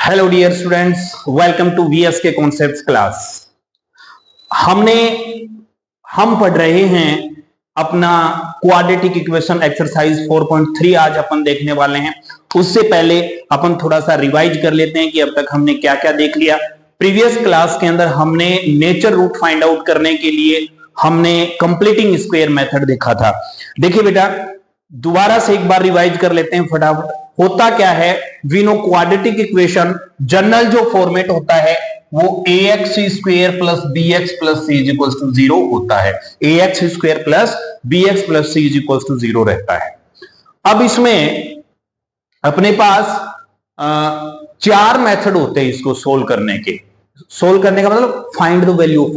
Hello dear students, welcome to VSK concepts class. हम पढ़ रहे हैं अपना क्वाड्रेटिक इक्वेशन एक्सरसाइज 4.3 आज अपन देखने वाले हैं। उससे पहले अपन थोड़ा सा रिवाइज कर लेते हैं कि अब तक हमने क्या क्या देख लिया। प्रीवियस क्लास के अंदर हमने नेचर रूट फाइंड आउट करने के लिए हमने कंप्लीटिंग स्क्वायर मेथड देखा था। देखिए बेटा, दोबारा से एक बार रिवाइज कर लेते हैं फटाफट। होता क्या है, we know quadratic equation general जो फॉर्मेट होता है वो ax square plus bx plus c is equal to 0 होता है। ax square plus bx plus c is equal to 0 रहता है। अब इसमें अपने पास चार मेथड होते हैं इसको सोल्व करने के। सोल्व करने का मतलब find the value of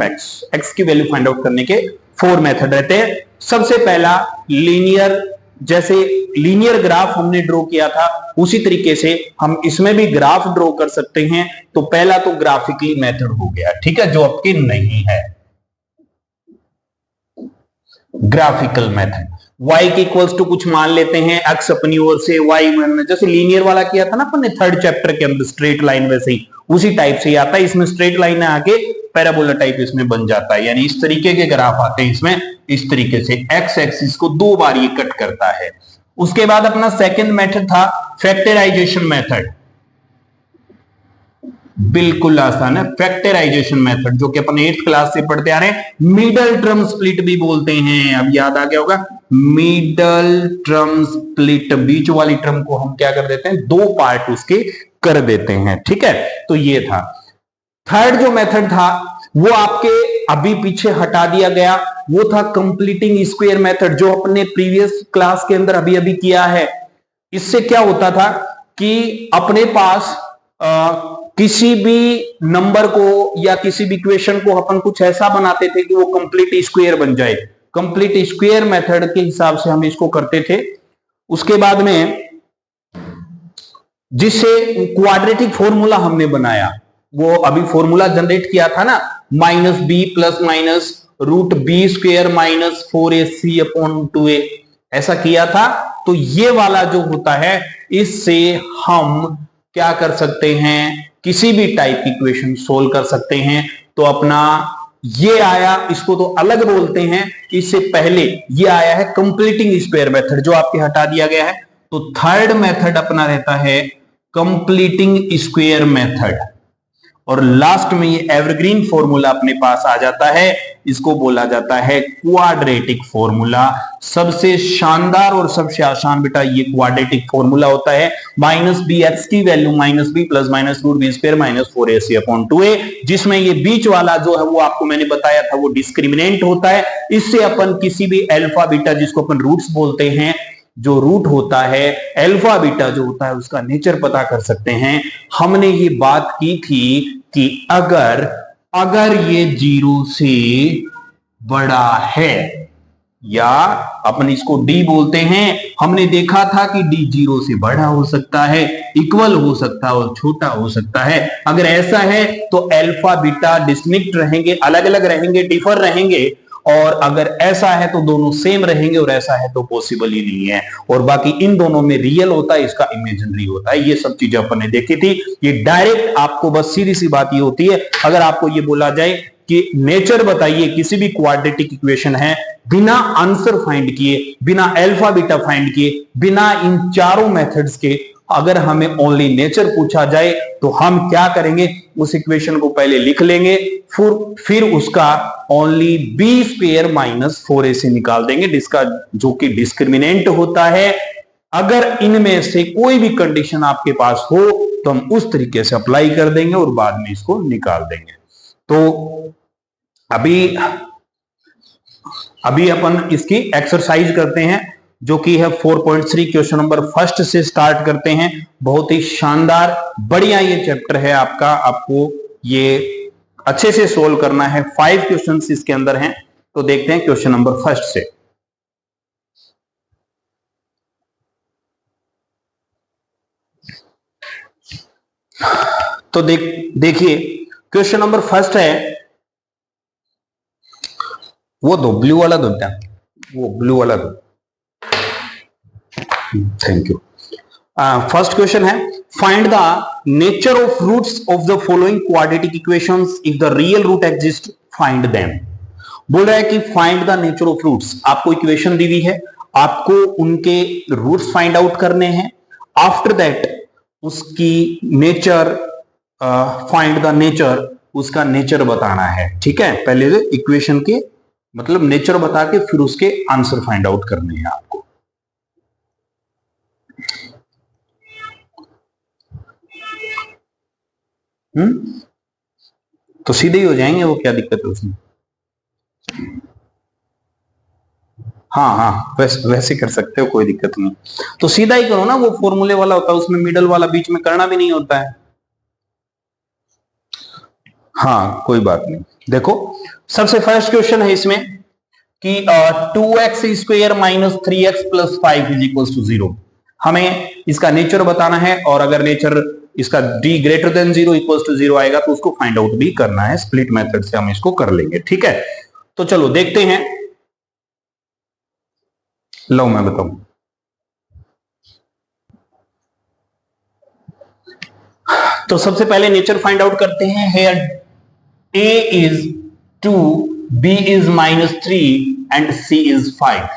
x की वैल्यू फाइंड आउट करने के 4 मेथड रहते हैं। सबसे पहला लीनियर, जैसे लीनियर ग्राफ हमने ड्रॉ किया था उसी तरीके से हम इसमें भी ग्राफ ड्रॉ कर सकते हैं। तो पहला तो ग्राफिकली मेथड हो गया, ठीक है, जो आपकी नहीं है। ग्राफिकल मेथड y के इक्वल्स टू कुछ मान लेते हैं, x अपनी ओर से y जैसे लीनियर वाला किया था ना अपन ने थर्ड चैप्टर के अंदर, स्ट्रेट लाइन वैसे ही उसी टाइप से ही आता है। इसमें स्ट्रेट लाइन आके पैराबोला टाइप इसमें बन जाता है, यानी इस तरीके के ग्राफ आते हैं इसमें। इस तरीके से x एक्सिस को दो बार ये कट करता है। उसके बाद अपना सेकंड मेथड था फैक्टराइजेशन मेथड। बिल्कुल आसान है फैक्टराइजेशन मेथड, जो कि अपन 8th क्लास से पढ़ते आ रहे हैं। मिडल टर्म स्प्लिट भी बोलते हैं, अब याद आ गया होगा। मिडल टर्म स्प्लिट, बीच वाली टर्म को हम क्या कर देते हैं, दो पार्ट उसके कर देते हैं, ठीक है। तो ये था थर्ड जो मेथड था, वो आपके अभी पीछे हटा दिया गया, वो था कंप्लीटिंग स्क्वायर मेथड, जो अपने प्रीवियस क्लास के अंदर अभी अभी किया है। इससे क्या होता था कि अपने पास किसी भी नंबर को या किसी भी इक्वेशन को अपन कुछ ऐसा बनाते थे कि वो कंप्लीट स्क्वायर बन जाए। कंप्लीट स्क्वायर मेथड के हिसाब से हम इसको करते थे। उसके बाद में जिससे क्वाड्रेटिक फॉर्मूला हमने बनाया, वो अभी फॉर्मूला जनरेट किया था ना, -b plus minus root B square minus 4ac upon 2a, ऐसा किया था। तो ये वाला जो होता है, इससे हम क्या कर सकते हैं, किसी भी टाइप की इक्वेशन सोल्व कर सकते हैं। तो अपना ये आया, इसको तो अलग बोलते हैं, इससे पहले ये आया है कंप्लीटिंग स्क्वायर मेथड, जो आपके हटा दिया गया है। तो थर्ड मेथड अपना रहता है कंप्लीटिंग स्क्वायर मेथड, और लास्ट में ये एवरग्रीन फॉर्मूला अपने पास आ जाता है, इसको बोला जाता है क्वाड्रेटिक फॉर्मूला। सबसे शानदार और सबसे आसान बेटा ये क्वाड्रेटिक फॉर्मूला होता है। -bx की value -b plus minus root B square minus 4ac upon 2a, जिसमें ये बीच वाला जो है वो आपको मैंने बताया था वो डिस्क्रिमिनेंट होता है। इससे अपन किसी भी अल्फा बीटा, जिसको अपन रूट्स बोलते हैं, जो रूट होता है अल्फा बीटा जो होता है, उसका नेचर पता कर सकते हैं। हमने ये बात की थी कि अगर ये 0 से बड़ा है, या अपन इसको d बोलते हैं, हमने देखा था कि d 0 से बड़ा हो सकता है, इक्वल हो सकता है और छोटा हो सकता है। अगर ऐसा है तो अल्फा बीटा डिस्टिंक्ट रहेंगे, अलग अलग रहेंगे, डिफर रहेंगे। और अगर ऐसा है तो दोनों सेम रहेंगे, और ऐसा है तो पॉसिबल ही नहीं है। और बाकी इन दोनों में रियल होता है, इसका इमेजिनरी होता है। ये सब चीजें अपन ने देखी थी। ये डायरेक्ट आपको बस सीधी सी बात ये होती है, अगर आपको ये बोला जाए कि नेचर बताइए किसी भी क्वाड्रेटिक इक्वेशन है, बिना आंसर फाइंड किए, बिना अल्फा बीटा फाइंड किए, बिना इन चारों मेथड्स के, अगर हमें ओनली नेचर पूछा जाए तो हम क्या करेंगे, उस इक्वेशन को पहले लिख लेंगे, फिर उसका only B square minus 4ac निकाल देंगे, जिसका जो कि डिस्क्रिमिनेंट होता है। अगर इनमें से कोई भी कंडीशन आपके पास हो तो हम उस तरीके से अप्लाई कर देंगे और बाद में इसको निकाल देंगे। तो अभी अपन इसकी एक्सरसाइज करते हैं, जो कि है 4.3। क्वेश्चन नंबर फर्स्ट से स्टार्ट करते हैं। बहुत ही शानदार बढ़िया ये चैप्टर है आपका, आपको ये अच्छे से सोल्व करना है। 5 क्वेश्चंस इसके अंदर हैं। तो देखते हैं क्वेश्चन नंबर फर्स्ट से। तो देखिए क्वेश्चन नंबर फर्स्ट है, वो दो ब्लू वाला दो, वो ब्लू वाला दो, थैंक यू। फर्स्ट क्वेश्चन है, find the nature of roots of the following quadratic equations, if the real root exist find them. बोल रहा है कि find the nature of roots, आपको इक्वेशन दी हुई है, आपको उनके रूट्स फाइंड आउट करने हैं। आफ्टर दैट उसकी नेचर, फाइंड द नेचर, उसका नेचर बताना है। ठीक है, पहले इक्वेशन के मतलब नेचर बता के फिर उसके आंसर फाइंड आउट करने हैं आपको। तो सीधे ही हो जाएंगे वो, क्या दिक्कत है उसमें। हाँ हाँ, वैसे कर सकते हो, कोई दिक्कत नहीं। तो सीधा ही करो ना, वो फॉर्मूले वाला होता है, उसमें मिडल वाला बीच में करना भी नहीं होता है। हाँ कोई बात नहीं। देखो सबसे फर्स्ट क्वेश्चन है इसमें कि 2x square minus 3x plus 5 is equal to 0। हमें इसका नेचर बताना है, और अगर नेचर इसका d greater than 0 equal to 0 आएगा तो उसको फाइंड आउट भी करना है। स्प्लिट मेथड से हम इसको कर लेंगे। ठीक है, तो चलो देखते हैं। लो मैं बताऊं, तो सबसे पहले नेचर फाइंड आउट करते हैं। Here a is 2, b is -3 and c is 5।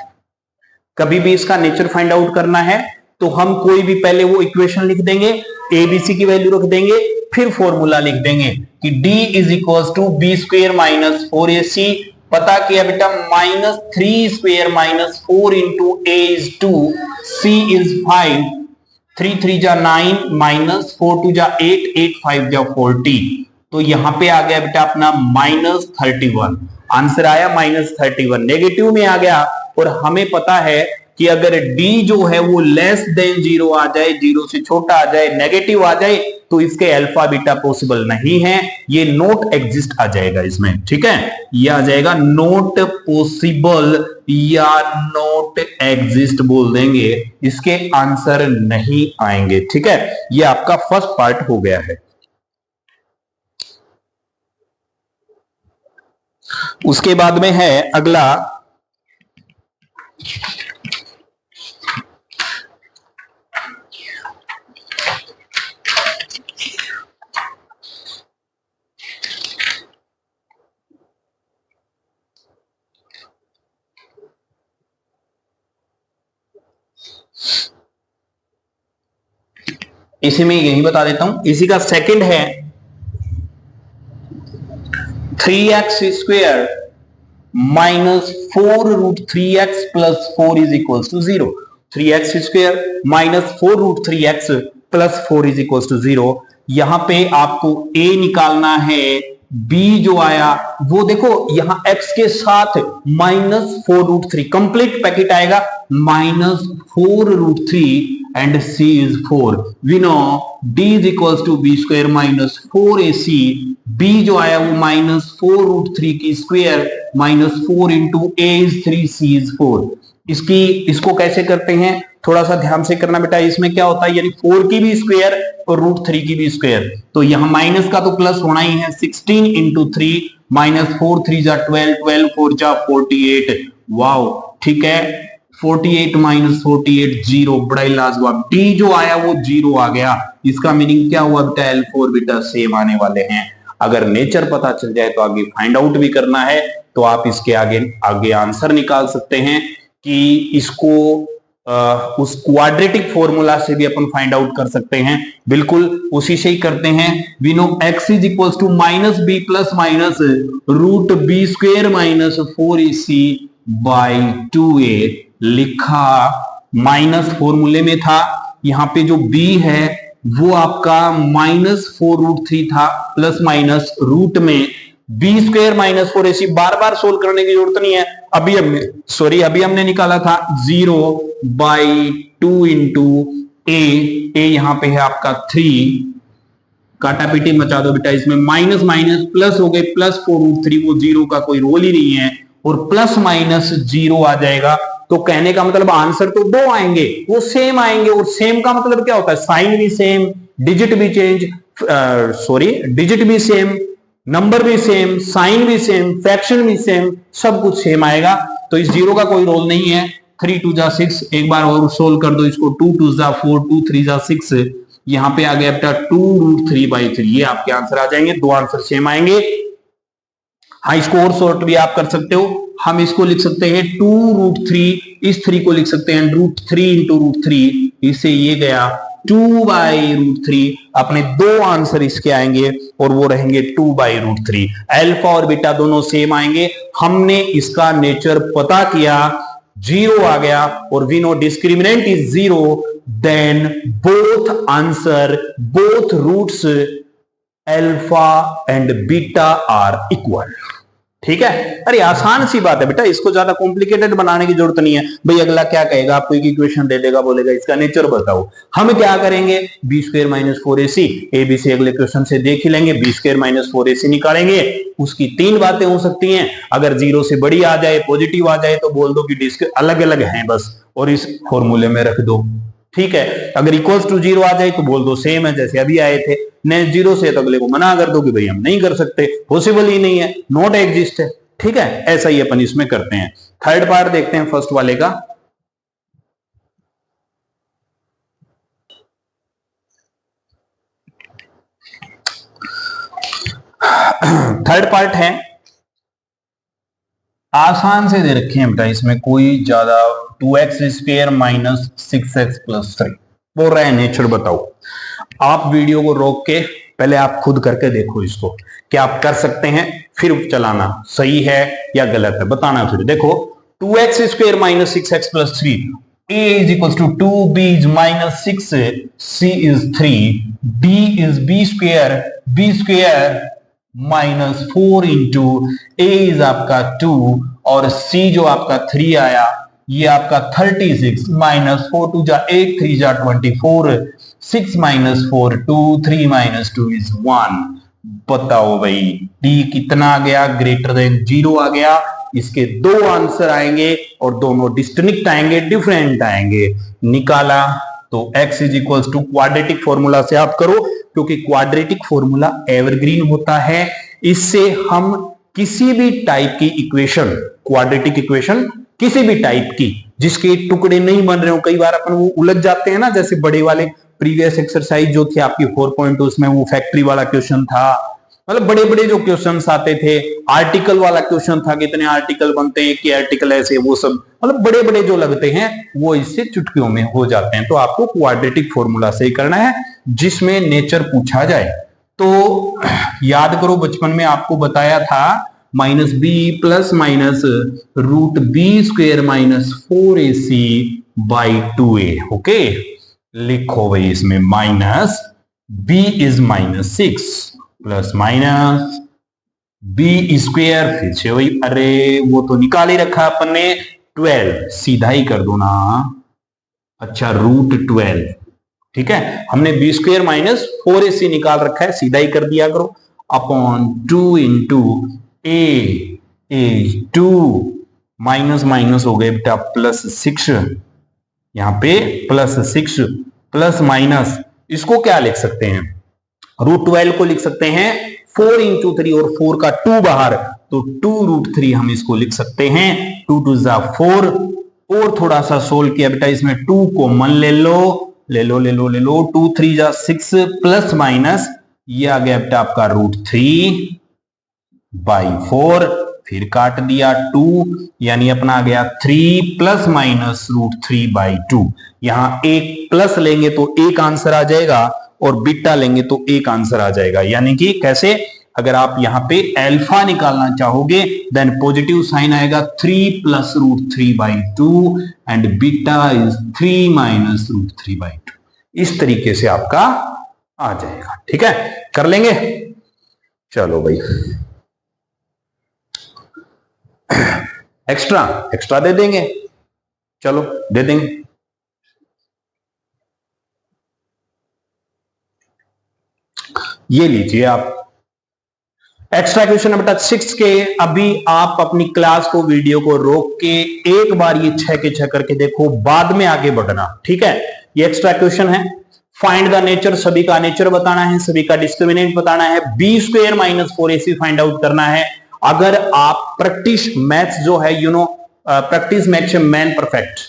कभी भी इसका नेचर फाइंड आउट करना है तो हम कोई भी पहले वो इक्वेशन लिख देंगे, a b c की वैल्यू रख देंगे, फिर फॉर्मूला लिख देंगे कि d is equal to B square minus 4ac। पता किया बेटा, -3 square minus 4 into a is 2, c is 5, 3 3 जा 9 माइनस 4 2 जा 8, 8 5 जा 40। तो यहां पे आ गया बेटा अपना -31। आंसर आया -31, नेगेटिव में आ गया। और हमें पता है कि अगर d जो है वो लेस देन 0 आ जाए, 0 से छोटा आ जाए, नेगेटिव आ जाए, तो इसके अल्फा बीटा पॉसिबल नहीं है, ये नॉट एग्जिस्ट आ जाएगा इसमें। ठीक है, ये आ जाएगा नॉट पॉसिबल या नॉट एग्जिस्ट बोल देंगे, इसके आंसर नहीं आएंगे। ठीक है, ये आपका फर्स्ट पार्ट हो गया है। उसके बाद में है अगला, इसी में यही बता देता हूं। इसी का सेकंड है 3x square minus 4 root 3x plus 4 is equal to 0। 3x square minus 4 root 3x plus 4 is equal to 0। यहां पे आपको a निकालना है, b जो आया वो देखो यहां x के साथ -4 रूट 3 कंप्लीट पैकेट आएगा, -4 root 3 and c is 4। We know d is equal to B square minus 4ac। b जो आया वो -4 रूट 3 की square -4 into a is 3, c is 4। इसको कैसे करते हैं थोड़ा सा ध्यान से करना बेटा। इसमें क्या होता है, यानी 4 की भी स्क्वायर और रूट 3 की भी स्क्वायर, तो यहां माइनस का तो प्लस होना ही है। 16 इंटू 3 -4 3 जा 12, 12 4 जा 48। वाओ, ठीक है, 48 - 48 0, बड़ा ही लाजवाब। d जो आया वो 0 आ गया। इसका मीनिंग क्या हुआ बेटा, L4 बेटा सेम आने वाले हैं। अगर नेचर पता चल जाए तो आगे फाइंड आउट भी करना है, तो आप इसके आगे आंसर निकाल सकते हैं कि इसको उस क्वाड्रेटिक फॉर्मूला से भी अपन फाइंड आउट कर सकते हैं। बिल्कुल उसी से ही करते हैं। We know x is equal to -b plus minus root B square minus 4ac by 2a। लिखा माइनस फॉर्मूले में था, यहां पे जो b है वो आपका -4 रूट 3 था, प्लस माइनस रूट में बी स्क्वेयर माइनस 4ac। बार बार सोल्व करने की जरूरत नहीं है। अभी हमने निकाला था 0 बाई 2 इंटू a यहां पे है आपका 3, काटा पीटी मचा दो बेटा। इसमें माइनस माइनस प्लस हो गए, +4 रूट 3, वो 0 का कोई रोल ही नहीं है, और प्लस माइनस 0 आ जाएगा। तो कहने का मतलब आंसर तो 2 आएंगे, वो सेम आएंगे। और सेम का मतलब क्या होता है, साइन भी सेम, डिजिट भी चेंज, डिजिट भी सेम, नंबर भी सेम, साइन भी सेम, फ्रैक्शन भी सेम, सब कुछ सेम आएगा। तो इस 0 का कोई रोल नहीं है। 3 2 जा 6, एक बार और सोल्व कर दो इसको। 2 2 जा 4, 2 3 जा 6, यहां पे आ गया बेटा 2√3/3, ये आपके आंसर आ जाएंगे। दो आंसर सेम आएंगे। हाँ, इसको और शॉर्ट भी आप कर सकते हो। हम इसको लिख सकते हैं 2√3, इस 3 को लिख सकते हैं √3 इंटू √3, इससे ये गया 2/√3। अपने दो आंसर इसके आएंगे और वो रहेंगे 2/√3। अल्फा और बीटा दोनों सेम आएंगे। हमने इसका नेचर पता किया, 0 आ गया, और we know discriminant is 0, then both answer, both roots alpha and beta are equal. ठीक है, अरे आसान सी बात है बेटा, इसको ज्यादा कॉम्प्लिकेटेड बनाने की जरूरत नहीं है। भाई अगला क्या कहेगा, आपको एक इक्वेशन दे देगा, बोलेगा इसका नेचर बताओ। हम क्या करेंगे, b² - 4ac, ABC अगले क्वेश्चन से देख ही लेंगे। b² - 4ac निकालेंगे, उसकी तीन बातें हो सकती हैं। अगर 0 से बड़ी आ जाए, पॉजिटिव आ जाए, तो बोल दो कि अलग अलग हैं बस, और इस फॉर्मूले में रख दो। ठीक है, अगर इक्वल्स टू 0 आ जाए तो बोल दो सेम है जैसे अभी आए थे। ने 0 से तो अगले को मना कर दो कि भाई हम नहीं कर सकते, पॉसिबल ही नहीं है, नॉट एग्जिस्ट है। ठीक है, ऐसा ही अपन इसमें करते हैं। थर्ड पार्ट देखते हैं फर्स्ट वाले का। थर्ड पार्ट है, आसान से दे रखे हैं बेटा, इसमें कोई ज्यादा 2x² - 6x + 3 बोल रहा है नेचर बताओ। आप वीडियो को रोक के पहले आप खुद करके देखो इसको, क्या आप कर सकते हैं, फिर चलाना सही है या गलत है बताना। फिर देखो 2x² - 6x + 3, a = 2, b is -6, c is 3, d is b² -4 into a is आपका 2 और c जो आपका 3 आया, ये आपका 36 -4 2 जा 8 3 जा 24, 6 - 4 2, 3 - 2 is 1। बताओ भाई d कितना आ गया, >0 आ गया। इसके दो आंसर आएंगे और दोनों डिस्टिंक्ट आएंगे, डिफरेंट आएंगे। निकाला तो x = क्वाड्रेटिक फॉर्मूला से आप करो, क्योंकि क्वाड्रेटिक फॉर्मूला एवरग्रीन होता है। इससे हम किसी भी टाइप की इक्वेशन, क्वाड्रेटिक इक्वेशन किसी भी टाइप की जिसके टुकड़े नहीं बन रहे हो, कई बार अपन वो उलझ जाते हैं ना, जैसे बड़े वाले प्रीवियस एक्सरसाइज जो थी आपकी 4.2 उसमें वो फैक्ट्री वाला क्वेश्चन था, मतलब बड़े बड़े जो क्वेश्चंस आते थे, आर्टिकल वाला क्वेश्चन था, कितने आर्टिकल बनते हैं, कि आर्टिकल ऐसे, वो सब मतलब बड़े बड़े जो लगते हैं वो इससे चुटकियों में हो जाते हैं। तो आपको क्वाड्रेटिक फॉर्मूला से ही करना है जिसमें नेचर पूछा जाए। तो याद करो, बचपन में आपको बताया था -b + √b² - 4ac/2a। ओके, लिखो भाई इसमें -b is -6 ± b², फिर से वही, अरे वो तो निकाल ही रखा अपन ने, 12 सीधा ही कर दो ना। अच्छा, √12, ठीक है, हमने b² - 4ac निकाल रखा है, सीधा ही कर दिया करो, upon 2 into a is 2 minus minus हो गए बेटा +6, यहां पे +6 प्लस माइनस, इसको क्या लिख सकते हैं, √12 को लिख सकते हैं 4 × 3, और 4 का 2 बाहर, तो 2√3 हम इसको लिख सकते हैं। 2 2 जा 4, और थोड़ा सा सोल्व किया बेटा, इसमें 2 कॉमन ले लो, 2 3 जा 6 प्लस माइनस, ये आ गया बेटा आपका √3/4, फिर काट दिया 2, यानी अपना आ गया 3 ± √3/2। यहां एक प्लस लेंगे तो एक आंसर आ जाएगा, और बीटा लेंगे तो एक आंसर आ जाएगा। यानी कि कैसे, अगर आप यहां पे अल्फा निकालना चाहोगे देन पॉजिटिव साइन आएगा 3 + √3/2 एंड बीटा इज 3 - √3/2। इस तरीके से आपका आ जाएगा। ठीक है, कर लेंगे, चलो भाई। एक्स्ट्रा दे देंगे, चलो दे देंगे। ये लीजिए आप एक्स्ट्रा क्वेश्चन नंबर 6 के। अभी आप अपनी क्लास को, वीडियो को रोक के एक बार ये 6 के 6 करके देखो, बाद में आगे बढ़ना। ठीक है, ये एक्स्ट्रा क्वेश्चन है। फाइंड द नेचर, सभी का नेचर बताना है, सभी का डिस्क्रिमिनेंट बताना है, b² - 4ac फाइंड आउट करना है। अगर आप प्रैक्टिस मैथ्स जो है, प्रैक्टिस मैक्स मैन परफेक्ट,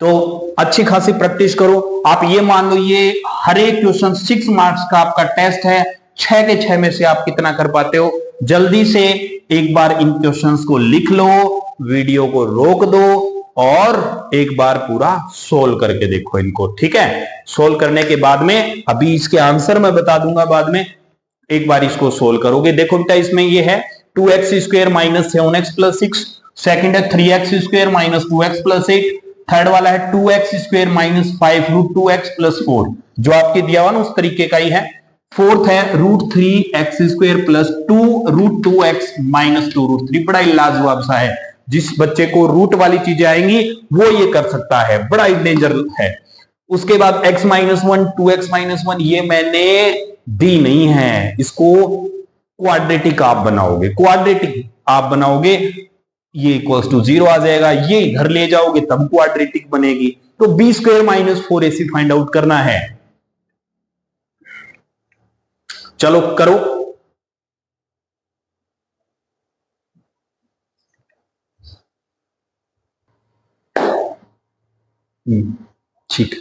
तो अच्छी खासी प्रैक्टिस करो। आप ये मान लो ये हर एक क्वेश्चन 6 मार्क्स का आपका टेस्ट है, 6 के 6 में से आप कितना कर पाते हो? जल्दी से एक बार इन क्वेश्चंस को लिख लो, वीडियो को रोक दो और एक बार पूरा सोल्व करके देखो इनको, ठीक है? सोल्व करने के बाद में अभी इसके आंसर मैं बता दूंगा बाद में, एक बार इसको सोल्व करोगे। देखो बेटा इसमें ये है 2x square minus 7x plus 6, second है 3x square minus 2x plus 8, third वाला है 2x square minus 5 root 2x plus 4, जो आपके दिया हुआ ना उस तरीके का ही है। फोर्थ है root 3x square plus 2 root 2x minus 2 root 3। बड़ा ही लाजवाब सा है, जिस बच्चे को रूट वाली चीजें आएंगी वो ये कर सकता है, बड़ा ही डेंजर है। उसके बाद x माइनस 1 2x माइनस 1 ये मैंने दी नहीं है, इसको क्वाड्रेटिक आप बनाओगे, क्वाड्रेटिक आप बनाओगे ये इक्वल्स टू 0 आ जाएगा, ये इधर ले जाओगे तब क्वाड्रेटिक बनेगी। तो B square minus 4ac find out करना है। चलो करो। ठीक,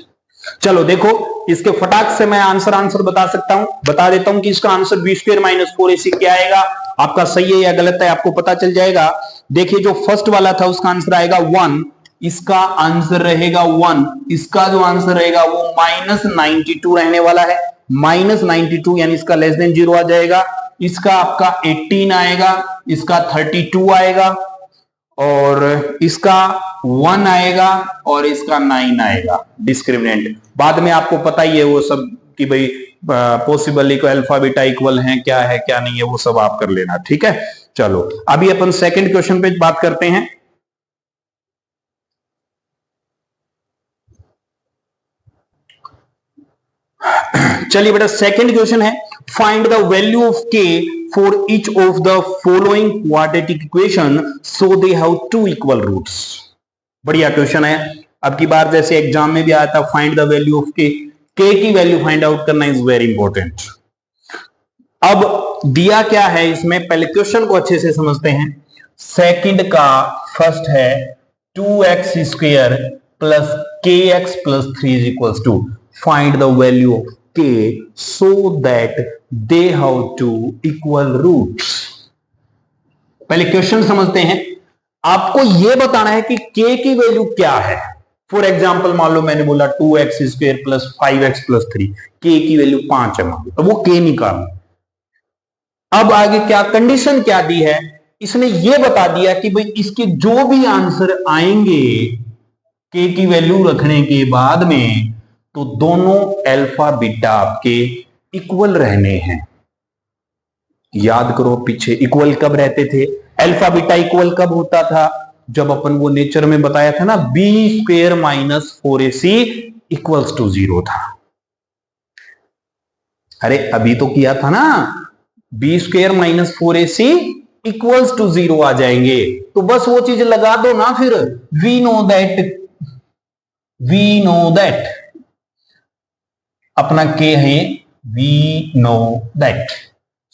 चलो देखो इसके फटाक से मैं आंसर बता सकता हूं, बता देता हूं कि इसका answer B square minus 4ac क्या आएगा। आपका सही है या गलत है आपको पता चल जाएगा। देखिए जो फर्स्ट वाला था उसका आंसर आएगा 1, इसका आंसर रहेगा 1, इसका जो आंसर रहेगा वो माइनस 92 रहने वाला है, माइनस 92 यानी इसका लेस देन 0 आ जाएगा। इसका आपका 18 आएगा, इसका 32 आएगा और इसका 1 आएगा और इसका 9 आएगा डिस्क्रिमिनेंट। बाद में आपको पता ही है वो सब कि भाई possible equal alpha beta equal है क्या नहीं है, वो सब आप कर लेना, ठीक है। चलो अभी अपन सेकंड क्वेश्चन पे बात करते हैं। चलिए बेटा सेकंड क्वेश्चन है, find the value of k for each of the following quadratic equation so they have 2 equal roots. बढ़िया क्वेश्चन है, अब की बार जैसे एग्जाम में भी आया था find the value of k की वैल्यू फाइंड आउट करना इज वेरी इंपॉर्टेंट। अब दिया क्या है इसमें, पहले क्वेश्चन को अच्छे से समझते हैं। सेकंड का फर्स्ट है 2x square plus kx plus 3 is equals to find the value of k so that they have 2 equal roots। पहले क्वेश्चन समझते हैं। आपको यह बताना है कि k की वैल्यू क्या है। फॉर एग्जाम्पल मान लो मैंने बोला 2x square plus 5x plus 3, k की वैल्यू 5 है मान लो, तो वो k निकालना। अब आगे क्या कंडीशन क्या दी है, इसने ये बता दिया कि भाई इसके जो भी आंसर आएंगे k की वैल्यू रखने के बाद में, तो दोनों अल्फा बीटा आपके इक्वल रहने हैं। याद करो पीछे इक्वल कब रहते थे, अल्फा बीटा इक्वल कब होता था, जब अपन वो नेचर में बताया था ना B square minus 4ac equals to 0 था। अरे अभी तो किया था ना, B square minus 4ac equals to 0 आ जाएंगे, तो बस वो चीज लगा दो ना फिर। वी नो दैट अपना k है, वी नो दैट,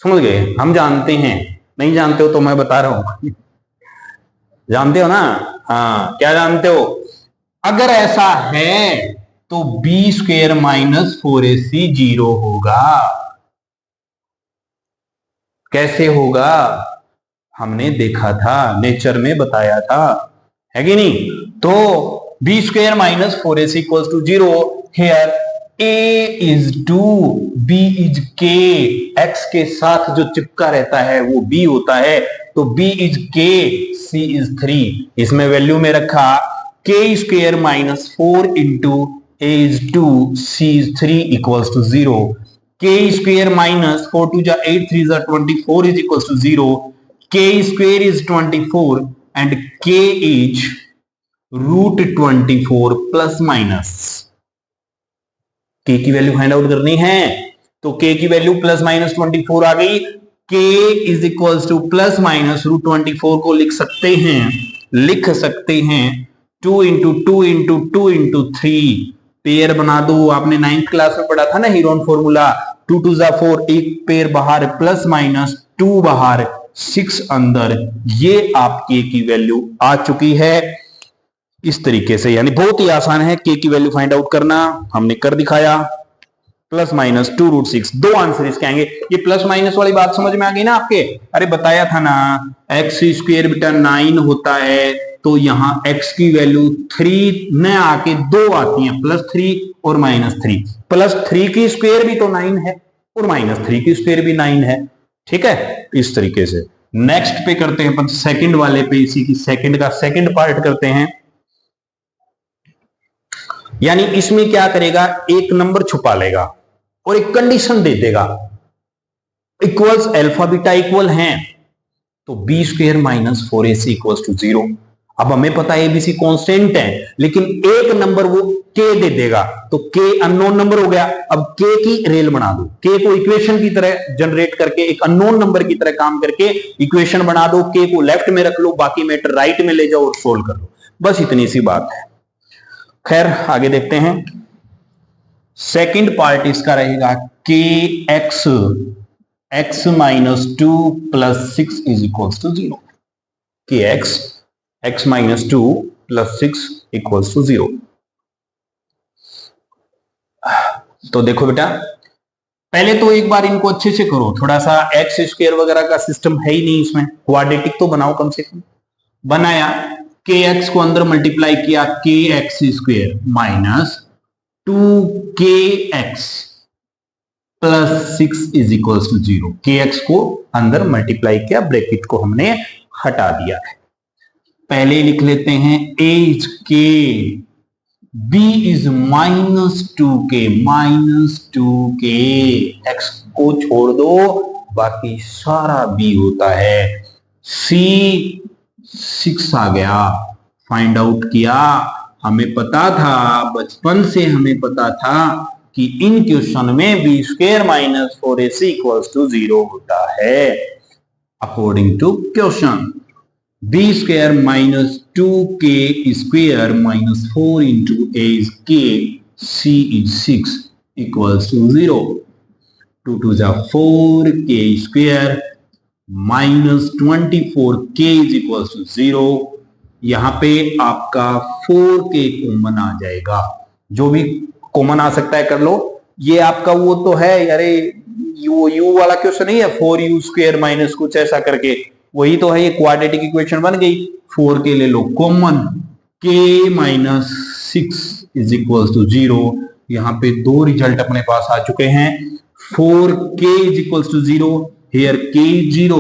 समझ गए, हम जानते हैं। नहीं जानते हो तो मैं बता रहा हूं, जानते हो ना, हाँ क्या जानते हो। अगर ऐसा है तो बी स्क्वायर माइनस 4ac 0 होगा। कैसे होगा, हमने देखा था, नेचर में बताया था, है कि नहीं। तो B square minus 4ac equals to 0 here a is 2, b is k, x के साथ जो चिपका रहता है वो b होता है, तो b is k, c is 3। इसमें वैल्यू में रखा k square minus 4 into a is 2, c is 3 equals to 0। k square minus 4 2 जा 8 3 जा 24 is equals to 0। k square is 24 and k is root 24 plus minus. k की value find out करनी है, तो k की value plus minus 24 आ गई। k is equals to plus minus root 24 को लिख सकते हैं 2 इंटू 2 इंटू 2 इंटू 3, पेयर बना दो। आपने 9th क्लास में पढ़ा था ना हीरोन फॉर्मूला, 2 2 जा 4, एक पेयर बाहर प्लस माइनस 2 बाहर 6 अंदर, ये आपके की वैल्यू आ चुकी है। इस तरीके से, यानी बहुत ही आसान है के की वैल्यू फाइंड आउट करना, हमने कर दिखाया। प्लस माइनस 2√6, दो आंसर इसके आएंगे। ये प्लस माइनस वाली बात समझ में आ गई ना आपके? अरे बताया था ना, एक्स स्क्वायर बेटा 9 होता है, तो यहाँ x की वैल्यू 3 न आके 2 आती है, +3 और -3। +3 की स्क्वायर भी तो 9 है और -3 की स्क्वायर भी 9 है। ठीक है, इस तरीके से। नेक्स्ट पे करते हैं अपन सेकंड वाले पे, इसी की सेकंड का सेकंड पार्ट करते हैं। यानी इसमें क्या करेगा, एक नंबर छुपा लेगा और एक कंडीशन दे देगा, इक्वल्स अल्फा बीटा इक्वल हैं, तो b square minus 4ac equals to 0। अब हमें पता है एबीसी कांस्टेंट है, लेकिन एक नंबर वो k दे देगा, तो k अननोन नंबर हो गया। अब k की रेल बना दो, k को इक्वेशन की तरह जनरेट करके, एक अननोन नंबर की तरह काम करके इक्वेशन बना दो, k को लेफ्ट में रख लो, बाकी मैटर राइट में ले जाओ और सोल्व कर लो, बस इतनी सी बात है। खैर आगे देखते हैं। सेकंड पार्ट इसका रहेगा K X minus 2 plus 6 is equals to 0। K X minus 2 plus 6 equals to 0। तो देखो बेटा, पहले तो एक बार इनको अच्छे से करो, थोड़ा सा एक्स स्क्वायर वगैरह का सिस्टम है ही नहीं इसमें, क्वाड्रेटिक तो बनाओ कम से कम। बनाया, के एक्स को अंदर मल्टीप्लाई किया, K X square minus 2kx plus 6 is equals to 0। K x को अंदर मल्टीप्लाई किया, ब्रैकेट को हमने हटा दिया है। पहले लिख लेते हैं a is k, b is -2k, -2k। x को छोड़ दो, बाकी सारा b होता है। c 6 आ गया, फाइंड आउट किया। हमें पता था, बचपन से हमें पता था कि इन क्वेश्चन में b square minus 4ac equals to 0 होता है। According to question, b square minus 2k square minus 4 into a is k, c is 6 equals to 0। 2 2 जा 4, k square minus 24k is equals to 0। यहां पे आपका 4k common आ जाएगा, जो भी common आ सकता है कर लो। ये आपका वो तो है, अरे यू वाला क्वेश्चन नहीं है, 4u स्क्वायर माइनस कुछ ऐसा करके, वही तो है। ये क्वाड्रेटिक इक्वेशन बन गई। 4k ले लो common, k minus 6 is equals to 0। यहाँ पे दो रिजल्ट अपने पास आ चुके हैं। 4k is equals to 0, here k is 0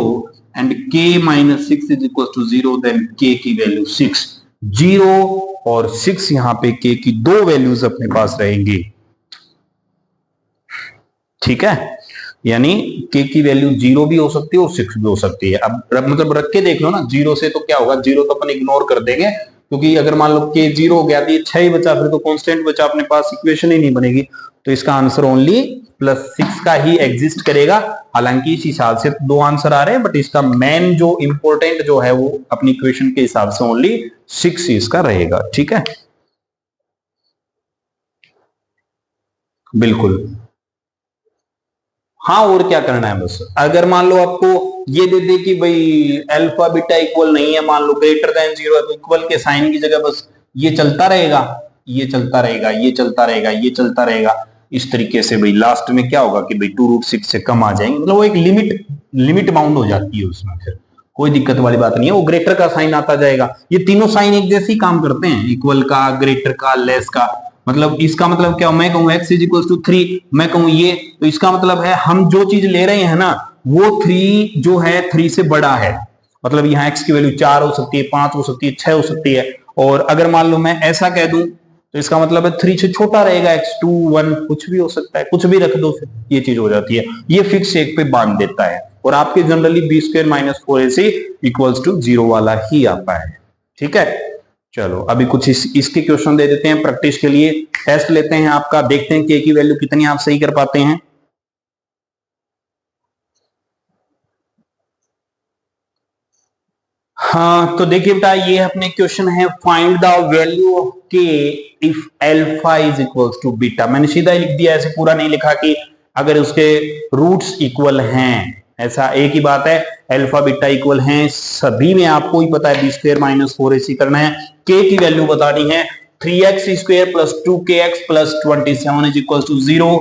and k minus 6 is equals to 0, then k की वैल्यू 6। 0 और 6, यहां पे k की दो वैल्यूज अपने पास रहेंगी। ठीक है, यानी k की वैल्यू 0 भी हो सकती है और 6 भी हो सकती है। अब मतलब रख के देख लो ना, 0 से तो क्या होगा, 0 तो अपन इग्नोर कर देंगे, क्योंकि अगर मान लो k 0 हो गया तो ये 6 ही बचा, फिर तो कांस्टेंट बचा अपने पास, इक्वेशन ही नहीं बनेगी। तो इसका आंसर ओनली +6 का ही एग्जिस्ट करेगा। हालांकि इस हिसाब से दो आंसर आ रहे हैं, बट इसका मेन जो इंपॉर्टेंट जो है वो अपनी इक्वेशन के हिसाब से ओनली 6 ही इसका रहेगा। ठीक है, बिल्कुल। हाँ, और क्या करना है बस, अगर मान लो आपको ये दे दे कि भाई अल्फा बीटा इक्वल नहीं है, मान लो ग्रेटर देन 0 है, तो इक्वल के साइन की जगह बस ये चलता रहेगा, ये चलता रहेगा, ये चलता रहेगा, ये चलता रहेगा। इस तरीके से भाई लास्ट में क्या होगा कि भाई 2√6 से कम आ जाएंगे, मतलब वो एक लिमिट बाउंड हो जाती है उसमें, फिर कोई दिक्कत वाली बात नहीं है। वो ग्रेटर का साइन आता जाएगा। ये तीनों साइन एक जैसे ही काम करते हैं, इक्वल का, ग्रेटर का, लेस का। मतलब इसका मतलब क्या, मैं कहूँ x इज इक्वल टू 3, मैं कहूँ ये, तो इसका मतलब है हम जो चीज ले रहे हैं ना, वो 3 जो है 3 से बड़ा है। मतलब यहाँ x की वैल्यू 4 हो सकती है, 5 हो सकती है, 6 हो सकती है। और अगर मान लो मैं ऐसा कह दूं, तो इसका मतलब है 3 से छोटा रहेगा, x 2 1 कुछ भी हो सकता है, कुछ भी रख दो, फिर ये चीज हो जाती है। ये फिक्स एक पे बांध देता है, और आपके generally b square minus 4ac equals to 0 वाला ही आता है। ठीक है, चलो अभी कुछ इसके क्वेश्चन दे देते हैं प्रैक्टिस के लिए। टेस्ट लेते हैं आपका, देखते हैं कि k की वैल्यू कितनी आप सही कर पाते हैं। हाँ, तो देखिए बेटा, ये अपने क्वेश्चन है, find the value of k if alpha is equals to beta. मैंने सीधा ही लिख दिया, ऐसे पूरा नहीं लिखा कि अगर उसके रूट्स इक्वल हैं, ऐसा एक ही बात है। अल्फा बीटा इक्वल हैं, सभी में आपको ही पता है बी स्क्वायर माइनस 4ac करना है। k की वैल्यू बतानी है 3x square plus 2kx plus 27 is equal to 0,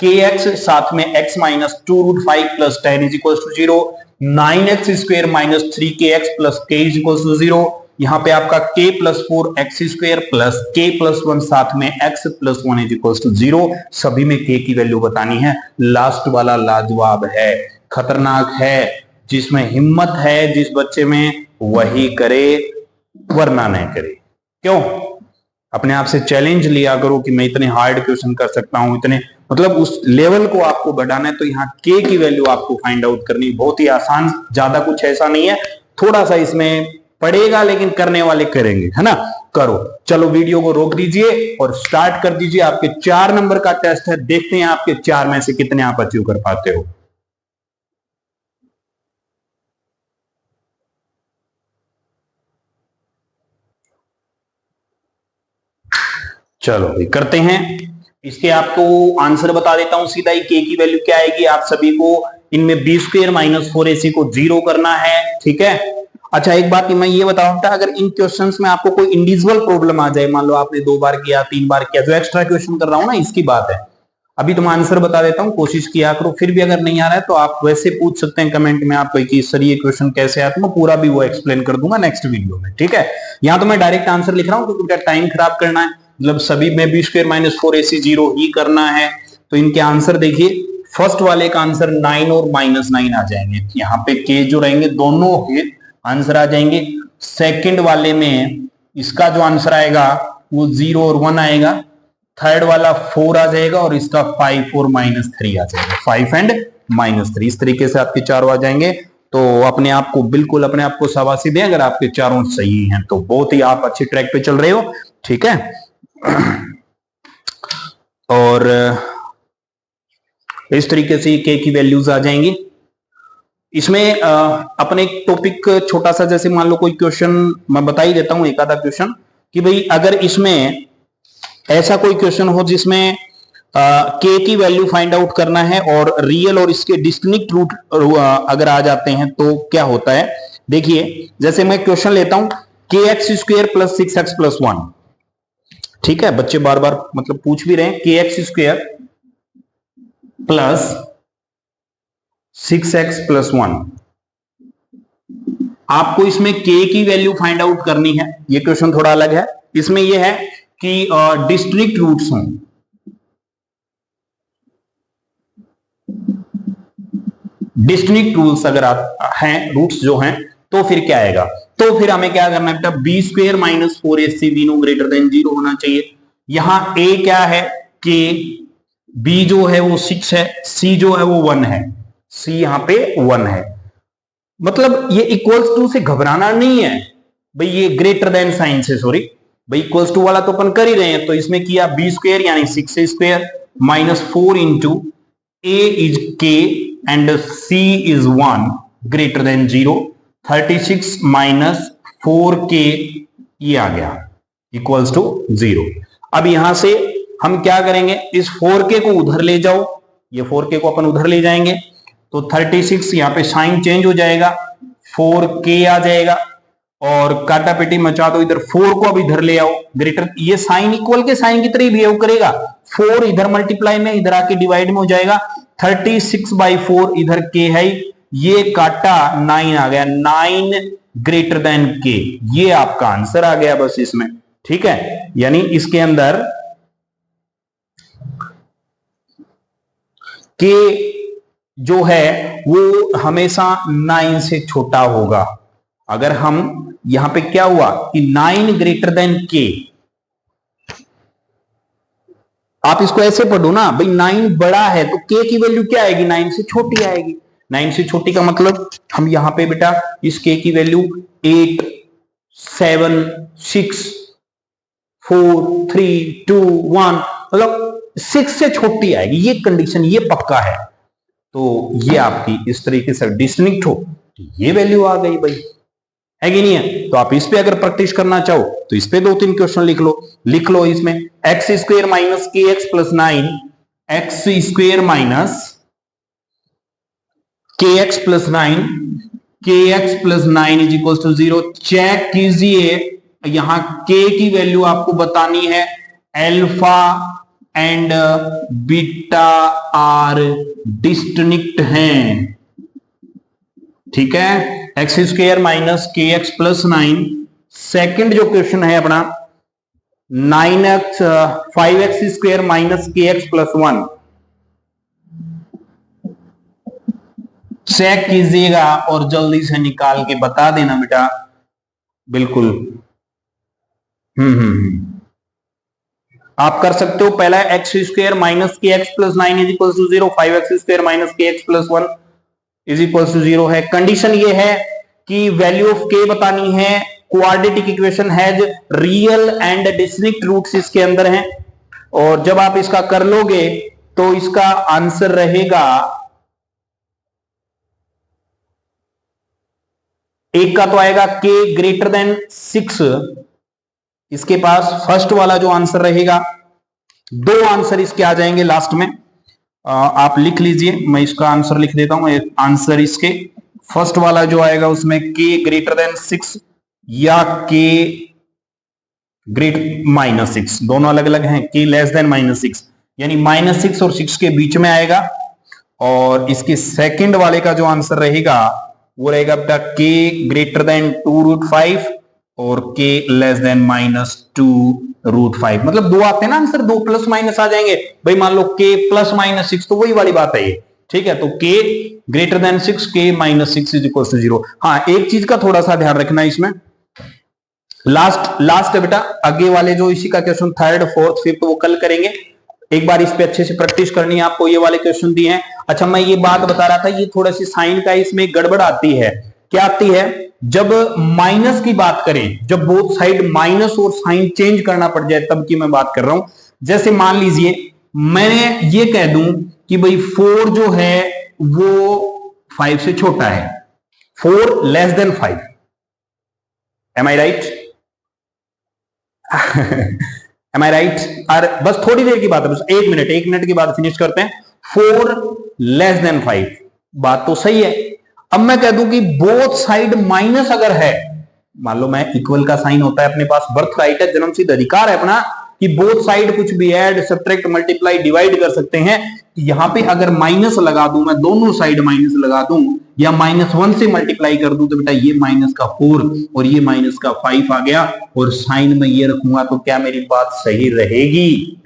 kx साथ में x minus 2 root 5 plus 10 is equal to 0, 9x square minus 3kx plus k is equal to 0। यहाँ पे आपका k plus 4x square plus k plus 1 साथ में x plus 1 is equal to 0। सभी में k की वैल्यू बतानी है। लास्ट वाला लाजवाब है, खतरनाक है, जिसमें हिम्मत है जिस बच्चे में वही करे वरना नहीं करे। क्यों? अपने आप से चैलेंज लिया करो कि मैं इतने हार्ड क्वेश्चन कर सकता हूं, इतने मतलब उस लेवल को आपको बढ़ाना है तो यहाँ k की वैल्यू आपको फाइंड आउट करनी, बहुत ही आसान, ज्यादा कुछ ऐसा नहीं है, थोड़ा सा इसमें पड़ेगा लेकिन करने वाले करेंगे, है ना। करो, चलो वीडियो को रोक दीजिए और स्टार्ट कर दीजिए। आपके 4 नंबर का टेस्ट है, देखते हैं आपके 4 में से कितने आप अचीव कर पाते हो। चलो भाई करते हैं। इसके आपको आंसर बता देता हूं सीधा ही, के की वैल्यू क्या आएगी। आप सभी को इनमें बी स्क्वायर माइनस 4ac को 0 करना है, ठीक है। अच्छा एक बात मैं ये बताऊंगा, अगर इन क्वेश्चंस में आपको कोई इंडिविजुअल प्रॉब्लम आ जाए, मान लो आपने 2 बार किया 3 बार किया, जो एक्स्ट्रा क्वेश्चन कर रहा हूं ना इसकी बात है। अभी तो मैं आंसर बता देता हूं, कोशिश किया करो, फिर भी अगर नहीं आ रहा है तो आप वैसे पूछ सकते हैं कमेंट में आप कि सर ये क्वेश्चन कैसे आया, तो मैं पूरा भी वो एक्सप्लेन कर दूंगा नेक्स्ट वीडियो में, ठीक है। यहाँ तो मैं डायरेक्ट आंसर लिख रहा हूँ क्योंकि टाइम खराब करना है, मतलब सभी में बी स्क्वायर माइनस 4ac 0 ही करना है। तो इनके आंसर देखिए, फर्स्ट वाले का आंसर 9 और -9 आ जाएंगे, यहाँ पे के जो रहेंगे दोनों आंसर आ जाएंगे। सेकंड वाले में इसका जो आंसर आएगा वो 0 और 1 आएगा, थर्ड वाला 4 आ जाएगा और इसका 5 और -3 आ जाएगा, 5 एंड -3। इस तरीके से आपके चारों आ जाएंगे। तो अपने आप को बिल्कुल अपने आप को शाबाशी दें अगर आपके चारों सही हैं तो, बहुत ही आप अच्छे ट्रैक पे चल रहे हो, ठीक है। और इस तरीके से के की वैल्यूज आ जाएंगी। इसमें अपने एक टॉपिक छोटा सा, जैसे मान लो कोई क्वेश्चन मैं बता ही देता हूं, एक आधा क्वेश्चन, कि भाई अगर इसमें ऐसा कोई क्वेश्चन हो जिसमें के की वैल्यू फाइंड आउट करना है और रियल और इसके डिस्टिंक्ट रूट अगर आ जाते हैं तो क्या होता है। देखिए जैसे मैं क्वेश्चन लेता हूं kx square plus 6x plus 1, ठीक है। बच्चे बार बार मतलब पूछ भी रहे हैं, kx square plus 6x plus 1, आपको इसमें k की वैल्यू फाइंड आउट करनी है। ये क्वेश्चन थोड़ा अलग है, इसमें यह है कि डिस्टिंक्ट रूट्स हों, डिस्टिंक्ट रूट्स अगर आप हैं, रूट्स जो हैं, तो फिर क्या आएगा, तो फिर हमें क्या करना है, बी स्क्वायर माइनस 4ac तीनों ग्रेटर देन 0 होना चाहिए। यहां a क्या है k, b जो है वो 6 है, c जो है वो 1 है, c यहां पे 1 है। मतलब ये इक्वल्स टू से घबराना नहीं है भाई, ये ग्रेटर देन साइन से, सॉरी भाई इक्वल्स टू वाला तो अपन कर ही रहे हैं। तो इसमें किया बी स्क्वायर यानी 6 square minus 4 into a is k and c is 1 greater than 0, 36 minus 4k ये आ गया इक्वल्स टू 0। अब यहां से हम क्या करेंगे, इस 4k को उधर ले जाओ, ये 4k को अपन उधर ले जाएंगे तो 36 यहां पे साइन चेंज हो जाएगा, 4k आ जाएगा और काटा पेटी मचा दो, इधर 4 को अब इधर ले आओ ग्रेटर, ये साइन इक्वल के साइन की तरह बिहेव करेगा, 4 इधर मल्टीप्लाई में इधर आके डिवाइड में हो जाएगा, 36/4 इधर k है, ये काटा 9 आ गया, 9 ग्रेटर देन k, ये आपका आंसर आ गया बस इसमें, ठीक है। यानी इसके अंदर k जो है वो हमेशा 9 से छोटा होगा। अगर हम यहां पे क्या हुआ कि 9 ग्रेटर देन k, आप इसको ऐसे पढ़ो ना भाई, 9 बड़ा है तो k की वैल्यू क्या आएगी, 9 से छोटी आएगी। 9 से छोटी का मतलब हम यहां पे बेटा इस k की वैल्यू 8 7 6 4 3 2 1 मतलब 6 से छोटी आएगी, ये कंडीशन ये पक्का है। तो ये आपकी इस तरीके से डिस्टिंक्ट हो, ये वैल्यू आ गई भाई, है कि नहीं है। तो आप इस पे अगर प्रैक्टिस करना चाहो तो इस पे 2-3 क्वेश्चन लिख लो इसमें, x square minus k x plus 9, x square minus k x plus 9 k x plus 9 is equal to 0। Check कीजिए, यहां के की वैल्यू आपको बतानी है, alpha and beta are distinct हैं, ठीक है। X square minus k x plus 9। Second जो क्वेश्चन है अपना 5x square minus k x plus 1, check कीजिएगा और जल्दी से निकाल के बता देना बेटा, बिल्कुल। आप कर सकते हो। पहला x square minus k x plus 9 is equal to 0, 5x square minus k x plus 1 is equal to 0 है। कंडीशन ये है कि वैल्यू ऑफ के बतानी है, quadratic equation has real and distinct roots इसके अंदर हैं, और जब आप इसका कर लोगे तो इसका आंसर रहेगा, एक का तो आएगा k ग्रेटर देन 6, इसके पास फर्स्ट वाला जो आंसर रहेगा, दो आंसर इसके आ जाएंगे लास्ट में। आप लिख लीजिए, मैं इसका आंसर लिख देता हूं। आंसर इसके फर्स्ट वाला जो आएगा उसमें k ग्रेटर देन 6 या k ग्रेट -6, दोनों अलग अलग हैं। k लेस देन -6 यानी -6 और 6 के बीच में आएगा। और इसके सेकंड वाले का जो आंसर रहेगा वो रहेगा बेटा k ग्रेटर देन 2√5 और k लेस देन -2√5। मतलब दो आते हैं ना आंसर, दो प्लस माइनस आ जाएंगे भाई। मान लो k प्लस -6, तो वही वाली बात है ये, ठीक है। तो k greater than 6, k -6 is equal to 0। हाँ, एक चीज का थोड़ा सा ध्यान रखना इसमें, लास्ट है बेटा, आगे वाले जो इसी का क्वेश्चन थर्ड फोर्थ फिफ्थ वो कल करेंगे। एक बार इस पे अच्छे से प्रैक्टिस करनी है आपको, ये वाले क्वेश्चन दिए हैं। अच्छा, मैं ये बात बता रहा था, ये थोड़ा सी साइन का इसमें गड़बड़ आती है। क्या आती है? जब माइनस की बात करें, जब बोथ साइड माइनस और साइन चेंज करना पड़ जाए तब की मैं बात कर रहा हूं। जैसे मान लीजिए मैं ये कह दूं कि भाई 4 जो है वो 5 से छोटा है, 4 लेस देन 5, एम आई राइट? एम आई राइट? और बस थोड़ी देर की बात है, बस 1 मिनट की बात फिनिश करते हैं। 4 लेस देन 5, बात तो सही है। अब मैं कह दूं कि बोथ साइड माइनस अगर है, मान लो मैं इक्वल का साइन होता है अपने पास, बर्थ राइट है, जन्मसिद्ध अधिकार है अपना कि बोथ साइड कुछ भी ऐड सब्ट्रैक्ट मल्टीप्लाई डिवाइड कर सकते हैं। यहां पे अगर माइनस लगा दूं, मैं दोनों साइड माइनस लगा दूं या -1 से मल्टीप्लाई कर दूं, तो बेटा ये माइनस का 4 और ये माइनस का 5 आ गया, और साइन में ये रखूंगा तो क्या मेरी बात सही रहेगी?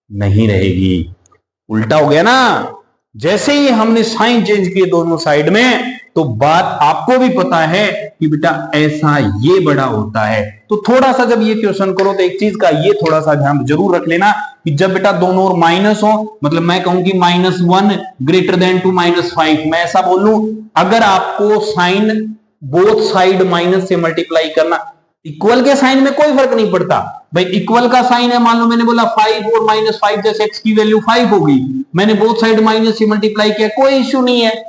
नहीं रहेगी, उल्टा हो गया ना। जैसे ही हमने साइन चेंज किए दोनों साइड में, तो बात आपको भी पता है कि बेटा ऐसा ये बड़ा होता है। तो थोड़ा सा जब ये क्वेश्चन करो तो एक चीज का ये थोड़ा सा ध्यान जरूर रख लेना कि जब बेटा दोनों और माइनस हो, मतलब मैं कहूं कि -1 ग्रेटर देन टू -5, मैं ऐसा बोलूं, अगर आपको साइन बोथ साइड माइनस से मल्टीप्लाई करना, इक्वल के साइन में कोई फर्क नहीं पड़ता भाई। इक्वल का साइन है, मान लो मैंने बोला 5 और -5, जैसे x की वैल्यू 5 होगी, मैंने बोथ साइड माइनस से मल्टीप्लाई किया, कोई इश्यू नहीं है।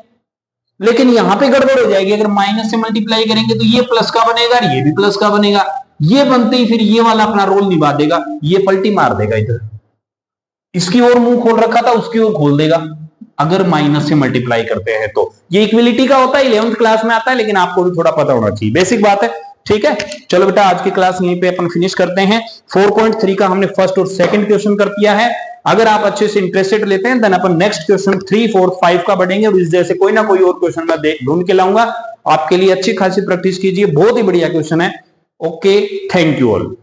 लेकिन यहां पे गड़बड़ हो जाएगी, अगर माइनस से मल्टीप्लाई करेंगे तो ये प्लस का बनेगा, ये भी प्लस का बनेगा। ये बनते ही फिर ये वाला अपना रोल निभा देगा, ये पलटी मार देगा, इधर इसकी ओर मुंह खोल रखा था उसकी ओर खोल देगा, अगर माइनस से मल्टीप्लाई करते हैं तो। ये इक्विलिटी का होता है, 11th क्लास में आता है, लेकिन आपको भी थोड़ा पता होना चाहिए, बेसिक बात है, ठीक है। चलो बेटा, आज की क्लास यहीं पे अपन फिनिश करते हैं। 4.3 का हमने फर्स्ट और सेकंड क्वेश्चन कर दिया है। अगर आप अच्छे से इंटरेस्टेड लेते हैं, देन अपन नेक्स्ट क्वेश्चन 3, 4, 5 का बढ़ेंगे, और इस जैसे कोई ना कोई और क्वेश्चन मैं ढूंढ के लाऊंगा आपके लिए। अच्छी खासी प्रैक्टिस कीजिए, बहुत ही बढ़िया क्वेश्चन है। Okay, thank you all.